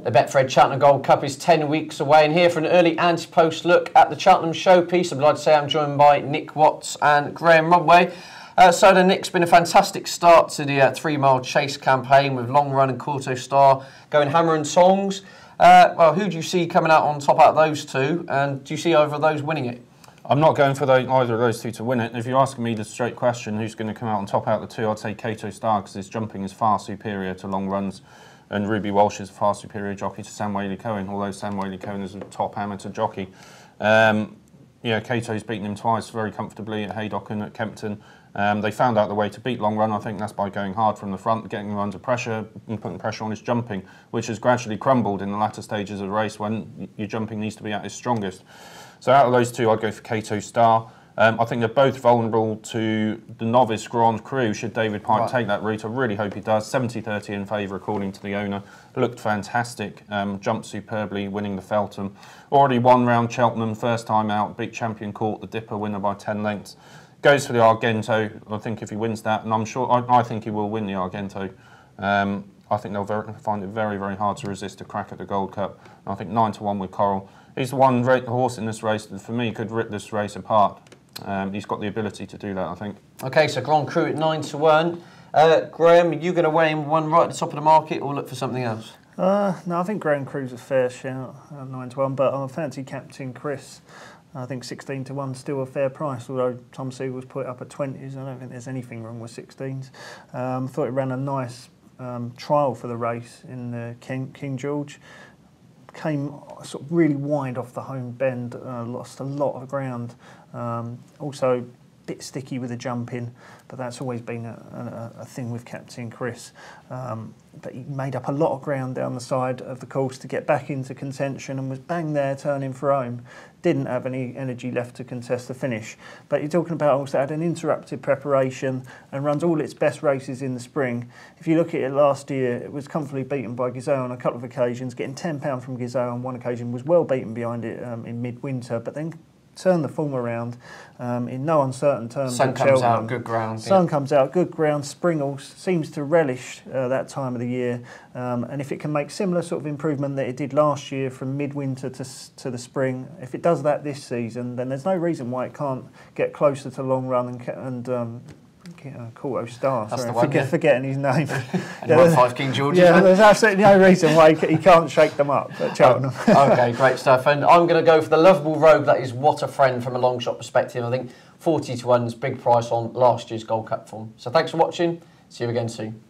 The Betfred Cheltenham Gold Cup is 10 weeks away, and here for an early anti-post look at the Cheltenham showpiece, I'd like to say I'm joined by Nick Watts and Graham RODWAY. So Nick's been a fantastic start to the 3-mile chase campaign with Long Run and Quarto Star going hammer and tongs. Well, who do you see coming out on top out of those two, and do you see either of those winning it? I'm not going for either of those two to win it. If you're asking me the straight question, who's going to come out on top out of the two, I'd say Quarto Star, because his jumping is far superior to Long Run's, and Ruby Walsh is a far superior jockey to Sam Whaley-Cohen, although Sam Whaley-Cohen is a top amateur jockey. Yeah, Cato's beaten him twice very comfortably at Haydock and at Kempton. They found out the way to beat Long Run. I think that's by going hard from the front, getting him under pressure and putting pressure on his jumping, which has gradually crumbled in the latter stages of the race when your jumping needs to be at its strongest. So out of those two, I'd go for Quarto Star. I think they're both vulnerable to the novice Grand Cru should David Pike take that route. I really hope he does. 70-30 in favour according to the owner. Looked fantastic, jumped superbly, winning the Feltham. Already won round Cheltenham, first time out, beat Champion Court, the Dipper winner by 10 lengths. Goes for the Argento, I think if he wins that, and I'm sure, I think he will win the Argento. I think they'll find it very, very hard to resist a crack at the Gold Cup. And I think 9-1 with Coral. He's the one horse in this race that for me could rip this race apart. He's got the ability to do that, I think. OK, so Grand Cru at 9-1. Graham, are you going to weigh in one right at the top of the market or look for something else? No, I think Grand Cru's a fair shout at 9-1, but I fancy Captain CRUS. I think 16-1 is still a fair price, although Tom Siegel's put it up at 20s. I don't think there's anything wrong with 16s. Thought it ran a nice trial for the race in the King George. Came sort of really wide off the home bend, lost a lot of ground. Also, a bit sticky with the jumping, but that's always been a thing with Captain CRUS. But he made up a lot of ground down the side of the course to get back into contention and was bang there turning for home. Didn't have any energy left to contest the finish. But you're talking about also had an interrupted preparation and runs all its best races in the spring. If you look at it last year, it was comfortably beaten by Gizot on a couple of occasions, getting £10 from Gizot on one occasion, was well beaten behind it in midwinter, but then turned the form around in no uncertain terms. Sun comes out, good ground. Sun comes out, good ground. Springall seems to relish that time of the year. And if it can make similar sort of improvement that it did last year from midwinter to the spring, if it does that this season, then there's no reason why it can't get closer to Long Run and Quarto Star. Sorry, forgetting his name. And he won 5 King Georges. Yeah, there's absolutely no reason why he can't shake them up at Cheltenham. OK, great stuff. And I'm going to go for the Lovable Rogue. That is What a Friend from a long shot perspective. I think 40-1 is big price on last year's Gold Cup form. So thanks for watching. See you again soon.